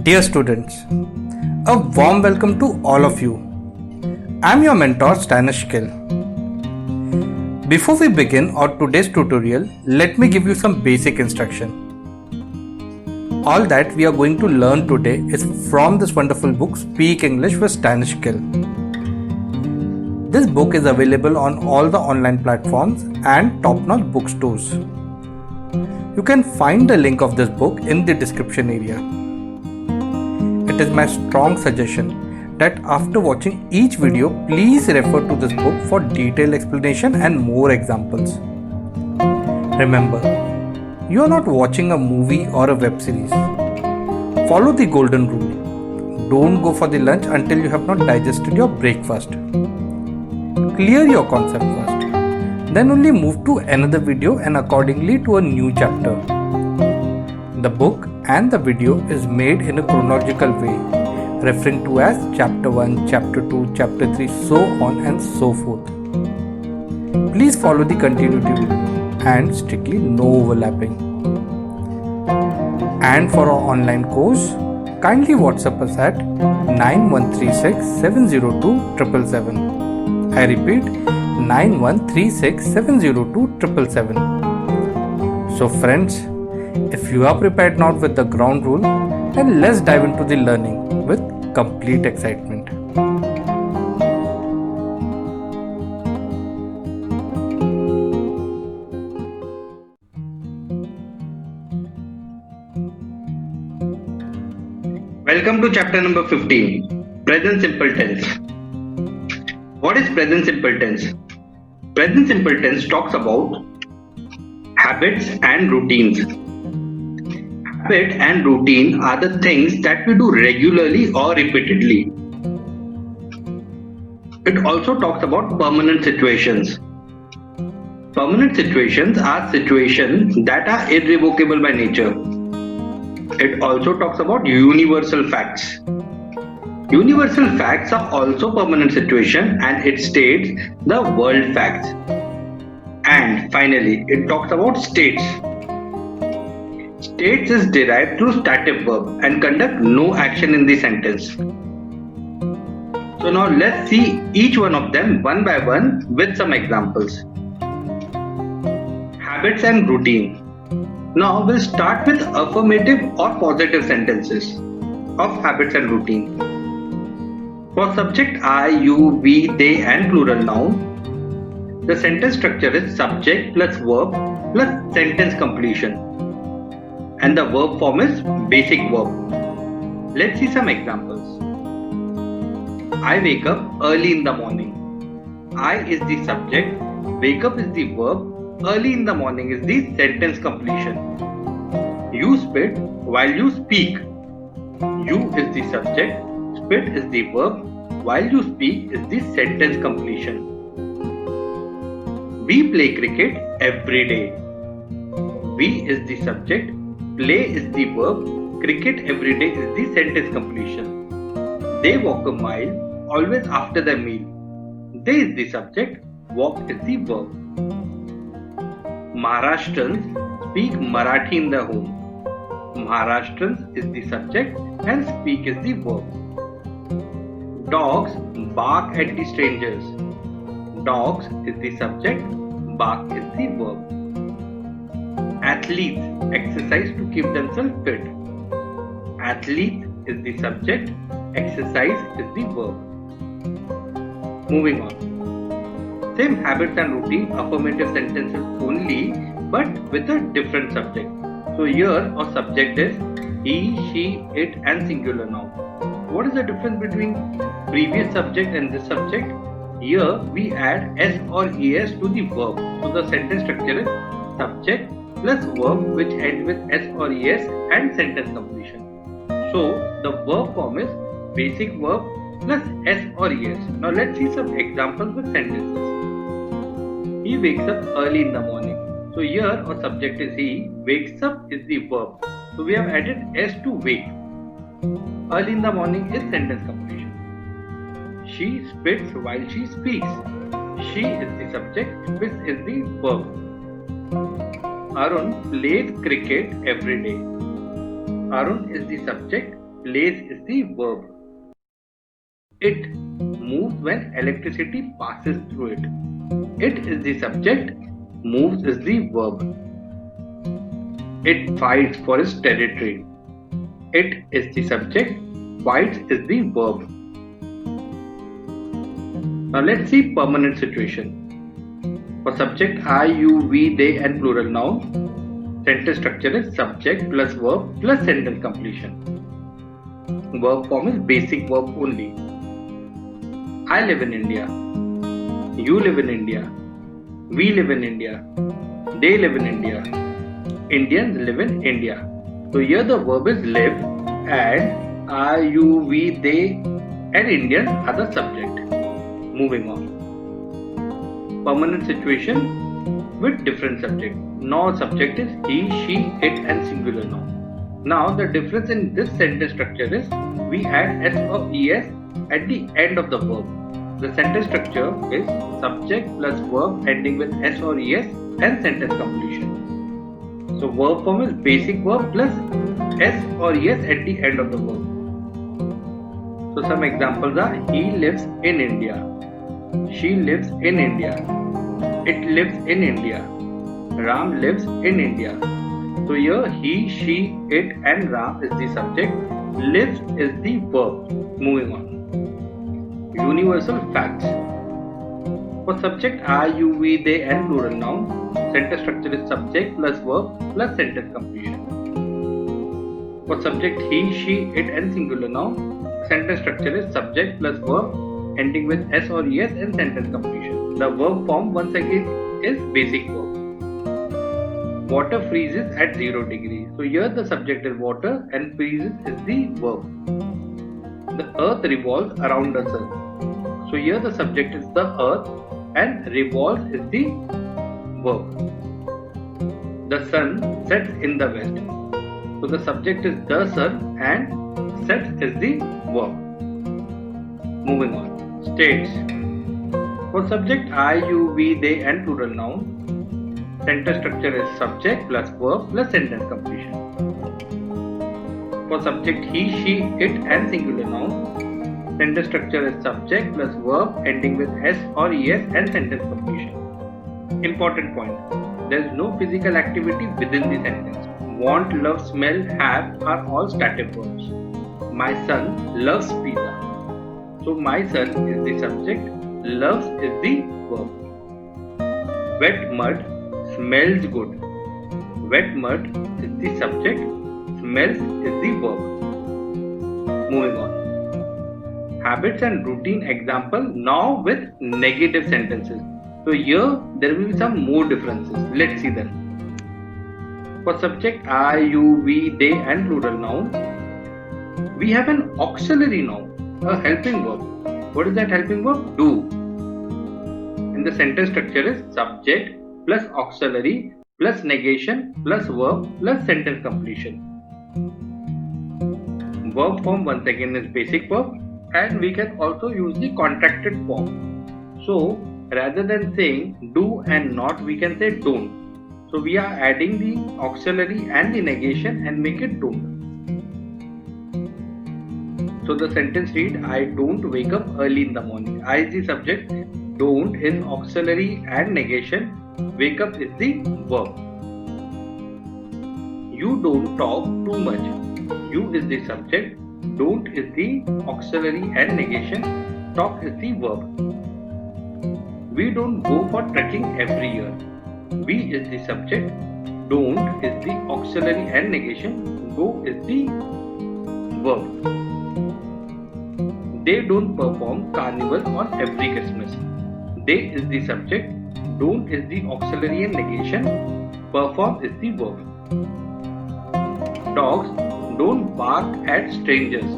Dear students, a warm welcome to all of you. I'm your mentor Stanish Kill. Before we begin our today's tutorial, let me give you some basic instruction. All that we are going to learn today is from this wonderful book Speak English with Stanish Kill. This book is available on all the online platforms and top-notch bookstores. You can find the link of this book in the description area. It is my strong suggestion that after watching each video, please refer to this book for detailed explanation and more examples. Remember, you are not watching a movie or a web series. Follow the golden rule. Don't go for the lunch until you have not digested your breakfast. Clear your concept first. Then only move to another video and accordingly to a new chapter. The book and the video is made in a chronological way, referring to as chapter 1, chapter 2, chapter 3, so on and so forth. Please follow the continuity rule and strictly no overlapping. And for our online course, kindly WhatsApp us at 9136 702 777. I repeat, 9136 702 777. So friends, if you are prepared now with the ground rule, then let's dive into the learning with complete excitement. Welcome to chapter number 15, Present Simple Tense. What is present simple tense? Present simple tense talks about habits and routines. Habit and routine are the things that we do regularly or repeatedly. It also talks about permanent situations. Permanent situations are situations that are irrevocable by nature. It also talks about universal facts. Universal facts are also permanent situation and it states the world facts. And finally, it talks about states. States is derived through stative verb and conduct no action in the sentence. So now let's see each one of them one by one with some examples. Habits and routine. Now we'll start with affirmative or positive sentences of habits and routine. For subject I, you, we, they and plural noun, the sentence structure is subject plus verb plus sentence completion. And the verb form is basic verb. Let's see some examples. I wake up early in the morning. I is the subject, wake up is the verb, early in the morning is the sentence completion. You spit while you speak. You is the subject, spit is the verb, while you speak is the sentence completion. We play cricket every day. We is the subject, play is the verb, cricket every day is the sentence completion. They walk a mile always after their meal. They is the subject, walk is the verb. Maharashtrians speak Marathi in their home. Maharashtrians is the subject and speak is the verb. Dogs bark at the strangers. Dogs is the subject, bark is the verb. Athletes exercise to keep themselves fit. Athlete is the subject, exercise is the verb. Moving on. Same habits and routine, affirmative sentences only, but with a different subject. So here our subject is he, she, it and singular noun. What is the difference between previous subject and this subject? Here we add s or es to the verb. So the sentence structure is subject plus verb which ends with s or es and sentence completion. So the verb form is basic verb plus s or es. Now let's see some examples with sentences. He wakes up early in the morning. So here our subject is he, wakes up is the verb. So we have added s to wake. Early in the morning is sentence completion. She spits while she speaks. She is the subject, spits is the verb. Arun plays cricket every day. Arun is the subject, place is the verb. It moves when electricity passes through it. It is the subject, moves is the verb. It fights for its territory. It is the subject, fights is the verb. Now let's see permanent situation. For subject I, you, we, they and plural noun, sentence structure is subject plus verb plus sentence completion. Verb form is basic verb only. I live in India. You live in India. We live in India. They live in India. Indians live in India. So here the verb is live and I, you, we, they and Indians are the subject. Moving on. Permanent situation with different subject. Now subject is he, she, it and singular noun. Now the difference in this sentence structure is we add s or es at the end of the verb. The sentence structure is subject plus verb ending with s or es and sentence completion. So verb form is basic verb plus s or es at the end of the verb. So some examples are he lives in India, she lives in India, it lives in India, Ram lives in India. So here he, she, it and Ram is the subject, lives is the verb. Moving on. Universal facts. For subject I, you, we, they and plural noun, sentence structure is subject plus verb plus sentence completion. For subject he, she, it and singular noun, sentence structure is subject plus verb ending with s or es and sentence completion. The verb form once again is basic verb. Water freezes at 0 degrees. So here the subject is water and freezes is the verb. The earth revolves around the sun. So here the subject is the earth and revolves is the verb. The sun sets in the west. So the subject is the sun and sets is the verb. Moving on. States. For subject I, you, we, they and plural noun, sentence structure is subject plus verb plus sentence completion. For subject he, she, it and singular noun, sentence structure is subject plus verb ending with s or es and sentence completion. Important point. There is no physical activity within the sentence. Want, love, smell, have are all stative verbs. My son loves pizza. So my son is the subject, loves is the verb. Wet mud smells good. Wet mud is the subject, smells is the verb. Moving on. Habits and routine example now with negative sentences. So here there will be some more differences. Let's see them. For subject I, you, we, they and plural noun, we have an auxiliary noun, a helping verb. What is that helping verb? Do. And the sentence structure is subject plus auxiliary plus negation plus verb plus sentence completion. Verb form once again is basic verb and we can also use the contracted form. So rather than saying do and not, we can say don't. So we are adding the auxiliary and the negation and make it don't. So the sentence read, I don't wake up early in the morning. I is the subject, don't is auxiliary and negation, wake up is the verb. You don't talk too much. You is the subject, don't is the auxiliary and negation, talk is the verb. We don't go for trekking every year. We is the subject, don't is the auxiliary and negation, go is the verb. They don't perform carnival on every Christmas. They is the subject, don't is the auxiliary and negation, perform is the verb. Dogs don't bark at strangers.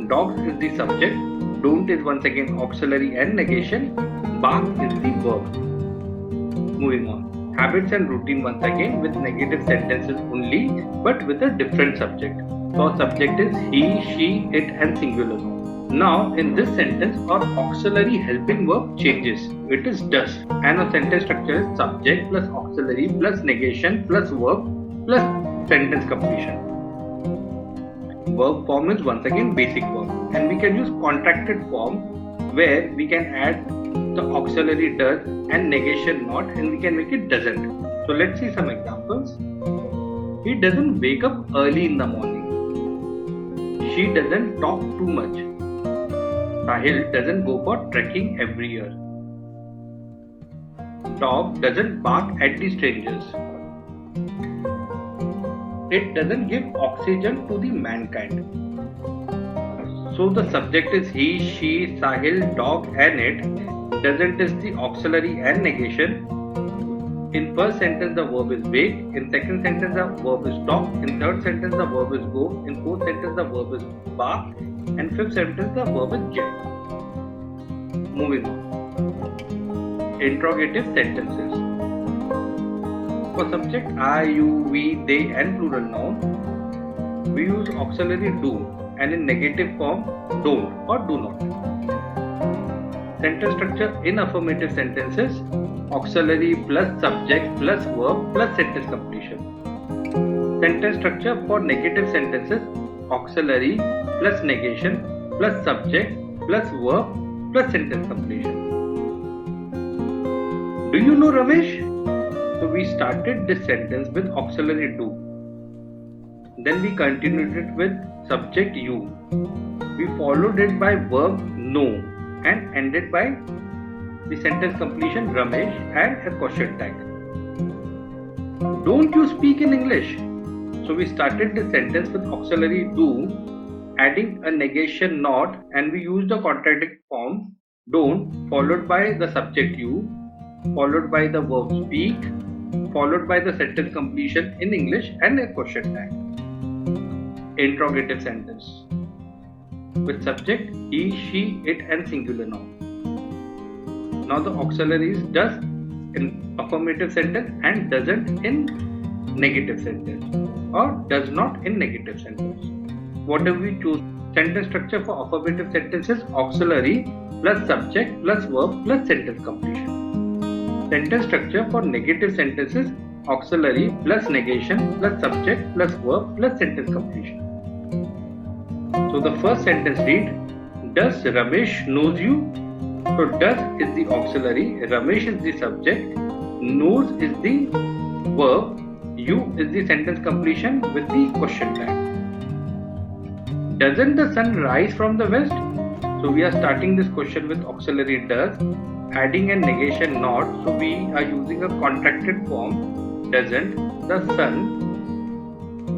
Dogs is the subject, don't is once again auxiliary and negation, bark is the verb. Moving on. Habits and routine once again with negative sentences only but with a different subject. So our subject is he, she, it and singular. Now in this sentence our auxiliary helping verb changes. It is does and our sentence structure is subject plus auxiliary plus negation plus verb plus sentence completion. verb form is once again basic verb, and we can use contracted form where we can add the auxiliary does and negation not, and we can make it doesn't. So let's see some examples. He doesn't wake up early in the morning. She doesn't talk too much. Sahil doesn't go for trekking every year. Dog doesn't bark at the strangers. It doesn't give oxygen to the mankind. So the subject is he, she, Sahil, dog and it. Doesn't is the auxiliary and negation. In first sentence the verb is wake. In second sentence the verb is talk. In third sentence the verb is go. In fourth sentence the verb is bark. And fifth sentence the verb is get. Moving on. Interrogative sentences. For subject I, you, we, they and plural noun, we use auxiliary do, and in negative form don't or do not. Sentence structure in affirmative sentences, auxiliary plus subject plus verb plus sentence completion. Sentence structure for negative sentences, auxiliary plus negation plus subject plus verb plus sentence completion. Do you know Ramesh? So we started this sentence with auxiliary do. Then we continued it with subject you. We followed it by verb no and ended by the sentence completion Ramesh and a question tag. Don't you speak in English? So we started the sentence with auxiliary do, adding a negation not, and we used the contracting form don't followed by the subject you, followed by the verb speak, followed by the sentence completion in English and a question tag. Interrogative sentence with subject he, she, it and singular noun. Now the auxiliary is does in affirmative sentence and doesn't in negative sentence, or does not in negative sentence. Whatever we choose. Sentence structure for affirmative sentences, auxiliary plus subject plus verb plus sentence completion. Sentence structure for negative sentences, auxiliary plus negation plus subject plus verb plus sentence completion. So the first sentence read, does Ramesh knows you? So does is the auxiliary, Ramesh is the subject, knows is the verb, you is the sentence completion with the question tag. Doesn't the sun rise from the west? So we are starting this question with auxiliary does, adding a negation not. So we are using a contracted form. Doesn't the sun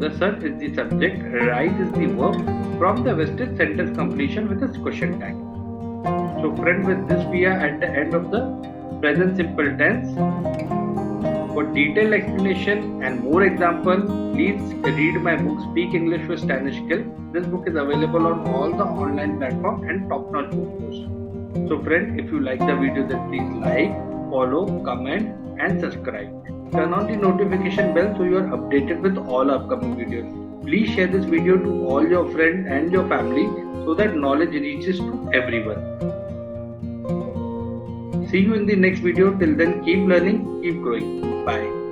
is the subject, rise is the verb, from the west is sentence completion with a question tag. So friend, with this we are at the end of the present simple tense. For detailed explanation and more example, please read my book Speak English with Stanish Kill. This book is available on all the online platforms and top-notch bookstores. So friend, if you like the video, then please like, follow, comment and subscribe. Turn on the notification bell so you are updated with all upcoming videos. Please share this video to all your friends and your family so that knowledge reaches to everyone. See you in the next video. Till then, keep learning, keep growing. Bye.